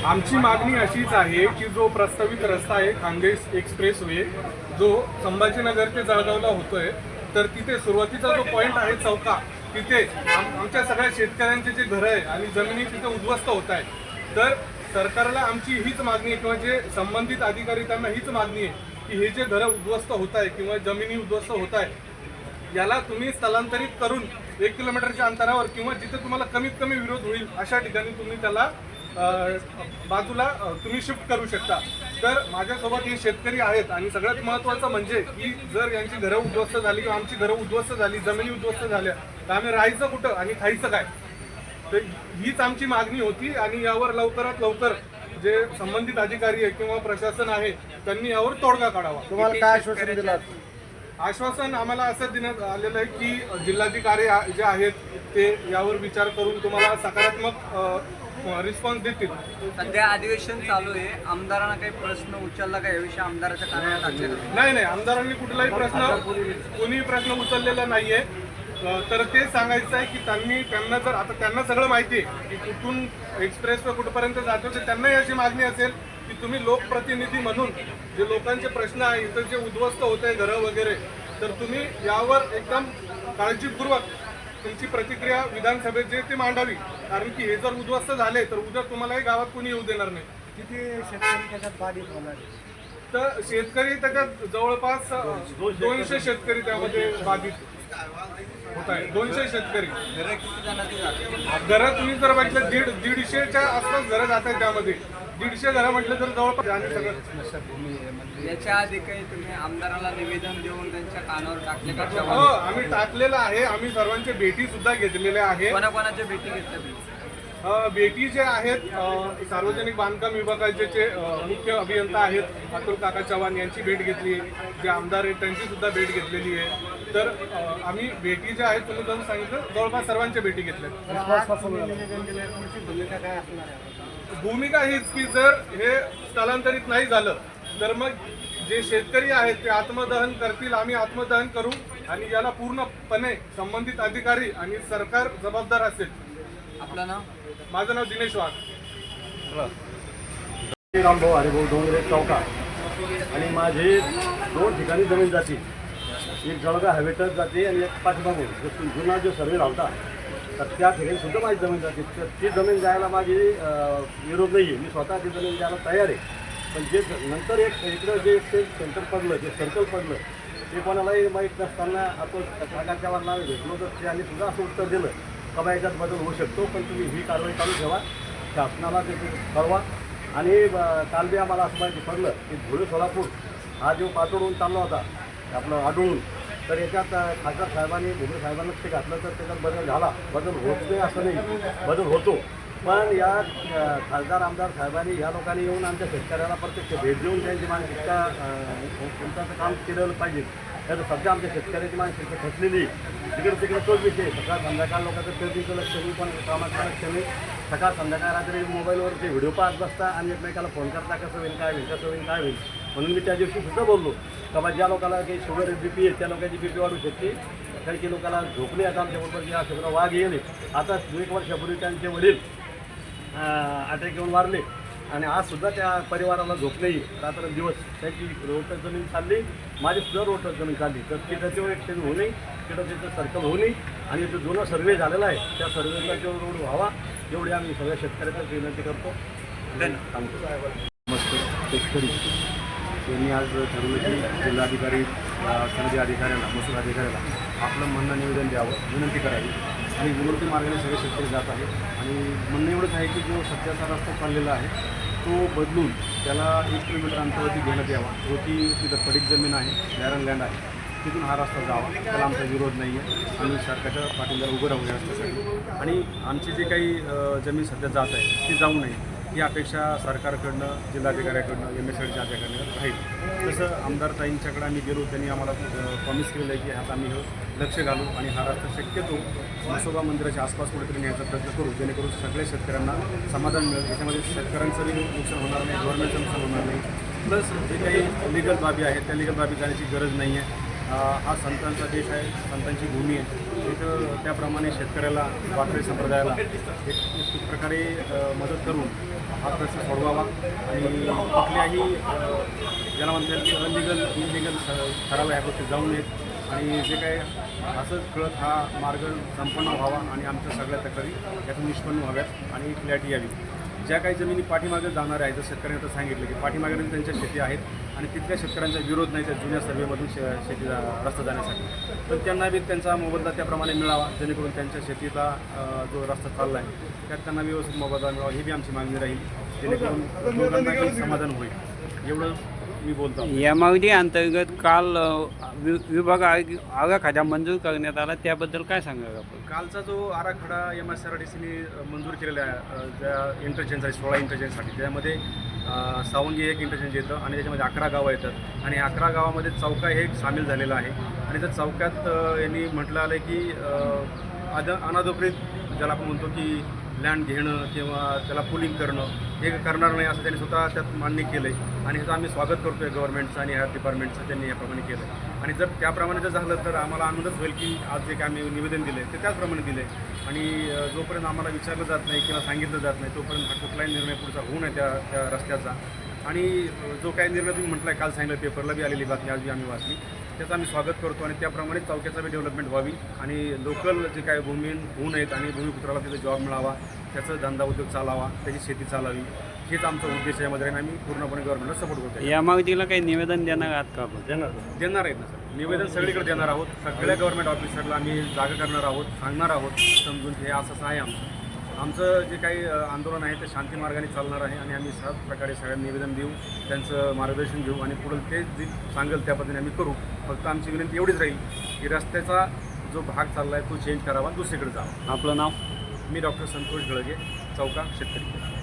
आमची मागणी अशीच आहे की जो प्रस्तावित रस्ता आहे खानदेश एक्सप्रेस वे जो संभाजीनगर ते जळगावला होतोय, तर तिथे सुरुवातीचा जो पॉईंट आहे चौका, तिथे आमच्या सगळ्या शेतकऱ्यांचे जे घरं आहे आणि जमिनी तिथे उद्ध्वस्त होत आहे. तर सरकारला आमची हीच मागणी आहे किंवा जे संबंधित अधिकारी त्यांना हीच मागणी आहे की हे जे घरं उद्ध्वस्त होत आहे किंवा जमिनी उद्ध्वस्त होत आहे, याला तुम्ही स्थलांतरित करून 1 किलोमीटरच्या अंतरावर किंवा जिथे तुम्हाला कमीत कमी विरोध होईल अशा ठिकाणी तुम्ही त्याला बाजूला तुम्ही शिफ्ट करू शकता. तर माझ्यासोबत हे शेतकरी आहेत आणि सगळ्यात महत्त्वाचं म्हणजे की जर यांची घरं उद्ध्वस्त झाली किंवा आमची घरं उद्ध्वस्त झाली, जमिनी उद्ध्वस्त झाल्या, तर आम्ही राहायचं कुठं आणि खायचं काय? तर हीच आमची मागणी होती आणि यावर लवकरात लवकर जे संबंधित अधिकारी आहे किंवा प्रशासन आहे त्यांनी यावर तोडगा काढावा. तुम्हाला काय आश्वासन दिलं? आश्वासन आम्हाला असं देण्यात आलेलं आहे की जिल्हाधिकारी जे आहेत ते यावर विचार करून तुम्हाला सकारात्मक रिस्पॉन्स देतील. सध्या अधिवेशन चालू आहे, आमदारांना काही प्रश्न उचलला का याविषयी आमदाराच्या कार्यालयात टाकलेला? नाही, आमदारांनी कुठलाही कोणीही प्रश्न उचललेला नाहीये. तर ते सांगायचं आहे की त्यांना जर आता त्यांना सगळं माहिती आहे की कुठून एक्सप्रेस वे कुठपर्यंत जातो, तर त्यांनाही अशी मागणी असेल की तुम्ही लोकप्रतिनिधी म्हणून जे लोकांचे प्रश्न आहे, इथं जे उद्ध्वस्त होत आहे घरं वगैरे, तर तुम्ही यावर एकदम काळजीपूर्वक तुमची प्रतिक्रिया विधानसभेत जे ते मांडावी. कारण की हे जर उद्ध्वस्त झाले तर उद्या तुम्हालाही गावात कोणी येऊ देणार नाही. किती शेतकरी त्याच्यात बाधित होणार? तर शेतकरी त्याच्यात जवळपास 200 शेतकरी त्यामध्ये बाधित होत आहे. 200 शेतकरी घरं तुम्ही जर बघितलं 150च्या आसपास घरं जात आहेत. त्यामध्ये 150 घरं म्हटलं तर जवळपास आणि सगळं. याच्या आधी काही तुम्ही आमदाराला निवेदन देऊन त्यांच्या कानावर टाकले का? हो, आम्ही टाकलेलं आहे. आम्ही सर्वांच्या भेटी सुद्धा घेतलेल्या आहेत. कोणाकोणाच्या भेटी घेतल्या? भेटी जे आहेत सार्वजनिक बांधकाम विभागाचे जे मुख्य अभियंता आहेत अतुल काका चव्हाण यांची भेट घेतली, जे आमदार आहेत त्यांची सुद्धा भेट घेतलेली आहे. तर आम्ही भेटी ज्या आहेत तुम्ही जसं सांगितलं जवळपास सर्वांच्या भेटी घेतल्या. भूमिका हीच की जर हे स्थलांतरित नाही झालं तर मग जे शेतकरी आहेत ते आत्मदहन करतील, आम्ही आत्मदहन करू आणि याला पूर्णपणे संबंधित अधिकारी आणि सरकार जबाबदार असेल. आपलं नाव? माझं नाव दिनेश वाघ. रामभाऊ हरिभाऊ डोंगरे चौका आणि माझे 2 ठिकाणी जमीन जाते. एक जळगाव हवेतच जाते आणि एक पाठीमागून जो जुना जो सर्वे लावता तर त्या ठिकाणी सुद्धा माझी जमीन जाते. तर ती जमीन जायला माझी विरोध नाही आहे, मी स्वतः ती जमीन द्यायला तयार आहे. पण जे नंतर एक इकडं जे सेंटर पडलं, जे सर्कल पडलं, ते कोणालाही माहीत नसताना आपण काकाच्या नावे भेटलो तर त्यांनी सुद्धा असं उत्तर दिलं का बा याच्यात बदल होऊ शकतो, पण तुम्ही ही कारवाई चालू ठेवा, शासनाला ते कळवा. आणि काल बी आम्हाला असं माहिती पडलं की धुळे सोलापूर हा जो पातळून चालला होता आपलं आढळून, तर याच्यात खासदार साहेबांनी भुमरे साहेबांना ते घातलं तर त्याच्यात बदल झाला. बदल होत नाही असं नाही, बदल होतो. पण या खासदार आमदार साहेबांनी या लोकांनी येऊन आमच्या शेतकऱ्याला प्रत्यक्ष भेट देऊन त्यांची मानसिकता कोणतं काम केलं पाहिजे. तर सध्या आमच्या शेतकऱ्याची मानसिकता फसलेली, तिकडे तोच विषय. सकाळ संध्याकाळ लोकांचं ट्रेडिंगचं लक्ष नाही, पण कामाचं लक्ष नाही. सकाळ संध्याकाळ रात्री मोबाईलवर ते व्हिडिओ पाहत बसता आणि एकमेकाला फोन करता कसं होईल, काय होईल, कसं होईल, काय होईल. म्हणून मी त्या दिवशी सुद्धा बोललो का बा ज्या लोकांना काही शुगर BP आहे त्या लोकांची BP वाढू शकते. काही लोकांना झोपले आता आमच्याबरोबर या सगळं वाघ येले. आता 1 वर्षापूर्वी त्यांचे वडील अटॅक येऊन वारले आणि आज सुद्धा त्या परिवाराला झोप नाही. रात्रंदिवस त्यांची रोटक जमीन चालली, माझी सुद्धा रोटक जमीन चालली. तर तिथं तो एक होऊ नये, तिथं त्याचं सर्कल होऊ नये आणि जो जुना सर्वे झालेला आहे त्या सर्वेचा जो रोड व्हावा एवढी आम्ही सगळ्या शेतकऱ्याचा विनंती करतो. नमस्कार शेतकरी. त्यांनी आज ठरवलं की जिल्हाधिकारी सनदी अधिकाऱ्यांना महसूल अधिकाऱ्याला आपलं म्हणणं निवेदन द्यावं, विनंती करावी आणि विनंती मार्गाने सगळे शेतकरी जात आहेत. आणि म्हणणं एवढंच आहे की जो सध्याचा रस्ता चाललेला आहे तो बदलून त्याला 1 किलोमीटर अंतरावरती घेण्यात यावा. जो की तिथं पडीक जमीन आहे, बॅरन लँड आहे, तिथून हा रस्ता जावा. त्याला आमचा विरोध नाही आहे. आम्ही सरकारच्या पाठींब्यावर उभं राहू या रस्त्यासाठी. आणि आमची जी काही जमीन सध्या जात आहे ती जाऊ नये ही अपेक्षा सरकारकडनं, जिल्हाधिकाऱ्याकडनं, MSIDच्या अधिकाऱ्यांकडनं राहील. तसं आमदार ताईंच्याकडे आम्ही गेलो, त्यांनी आम्हाला प्रॉमिस केलेलं आहे की आता आम्ही लक्ष घालू आणि हा रस्ता शक्यतो म्हसोबा मंदिराच्या आसपास कुठेतरी न्यायचा प्रयत्न करू, जेणेकरून सगळ्या शेतकऱ्यांना समाधान मिळेल. याच्यामध्ये शेतकऱ्यांचंही नुकसान होणार नाही, गव्हर्नमेंटचं नुकसान होणार नाही. प्लस जे काही लिगल बाबी आहेत त्या लिगल बाबी जाण्याची गरज नाही आहे. हा संतांचा देश आहे, संतांची भूमी आहे. इथं त्याप्रमाणे शेतकऱ्याला, वारकरी संप्रदायाला एक प्रकारे मदत करून हा प्रश्न सोडवावा आणि कुठल्याही ज्याला म्हणता येईल की अनलिगल इनलिगल ठराव ह्या गोष्टी जाऊ नयेत आणि जे काय असंच कळत हा मार्ग संपन्न व्हावा आणि आमच्या सगळ्या तक्रारी यातून निष्पन्न व्हाव्यात आणि क्लॅरिटी यावी. ज्या काही जमिनी पाठीमागे जाणार आहे, जर शेतकऱ्यांनी आता सांगितलं की पाठीमागे त्यांच्या शेती आहेत आणि तिथल्या शेतकऱ्यांचा विरोध नाही त्या जुन्या सर्वेमधून शेती रस्ता जाण्यासाठी, तर त्यांना बी त्यांचा मोबदला त्याप्रमाणे मिळावा, जेणेकरून त्यांच्या शेतीचा जो रस्ता चालला आहे त्यात त्यांना व्यवस्थित मोबदला मिळावा, ही बी आमची मागणी राहील, जेणेकरून लोकांनाही समाधान होईल. एवढं मी बोलतो. या मागणी अंतर्गत काल विभाग आराखडा मंजूर करण्यात आला, त्याबद्दल काय सांगा आपण? कालचा जो आराखडा MSRDCने मंजूर केलेला आहे ज्या इंटरचेंज आहे 16 इंटरचेंजसाठी, त्यामध्ये सावंगी एक इंटरचेंज येतं आणि त्याच्यामध्ये 11 गावं येतात आणि 11 गावामध्ये चौका हे एक सामील झालेला आहे. आणि त्या चौकात यांनी म्हटलं आलं की अनाधिकृत ज्याला आपण म्हणतो की लँड घेणं किंवा त्याला पुलिंग करणं हे करणार नाही असं त्यांनी स्वतः त्यात मान्य केलं आहे आणि ह्याचं आम्ही स्वागत करतो आहे गव्हर्नमेंटचं आणि हेल्थ डिपार्टमेंटचं, त्यांनी याप्रमाणे केलं आहे. आणि जर त्याप्रमाणे जर झालं तर आम्हाला आनंदच होईल की आज जे काय आम्ही निवेदन दिलं आहे ते त्याचप्रमाणे दिलं आहे आणि जोपर्यंत आम्हाला विचारलं जात नाही किंवा सांगितलं जात नाही तोपर्यंत हा कुठलाही निर्णय पुढचा होऊ नये त्या रस्त्याचा. आणि जो काही निर्णय तुम्ही म्हटला आहे, काल सांगितलं पेपरला बी आलेली बातमी आज बी आम्ही वाचली, त्याचं आम्ही स्वागत करतो आणि त्याप्रमाणे चौक्याचा बी डेव्हलपमेंट व्हावी आणि लोकल जे काही भूमिहीन होऊ नयेत आणि भूमिपुत्राला तिथे जॉब मिळावा, त्याचा धंदा उद्योग चालावा, त्याची शेती चालावी, हेच आमचा उद्देश आहे. यामध्ये आम्ही पूर्णपणे गव्हर्नमेंटला सपोर्ट करतो. या मागणीला काही निवेदन देणार आहात का आपण? देणार आहेत ना सर, निवेदन सगळीकडे देणार आहोत. सगळ्या गव्हर्नमेंट ऑफिसरला आम्ही जागा करणार आहोत, सांगणार आहोत समजून हे असं आहे आमचं जे काही आंदोलन आहे ते शांती मार्गाने चालणार आहे आणि आम्ही सात प्रकारे सगळ्यांना निवेदन देऊ, त्यांचं मार्गदर्शन घेऊ आणि पुढे ते जे सांगेल त्या पद्धतीने आम्ही करू. फक्त आमची विनंती एवढीच राहील की रस्त्याचा जो भाग चालला आहे तो चेंज करावा, दुसरीकडे जावा. आपलं नाव? मी डॉक्टर संतोष गळगे, चौका, शेतकरी.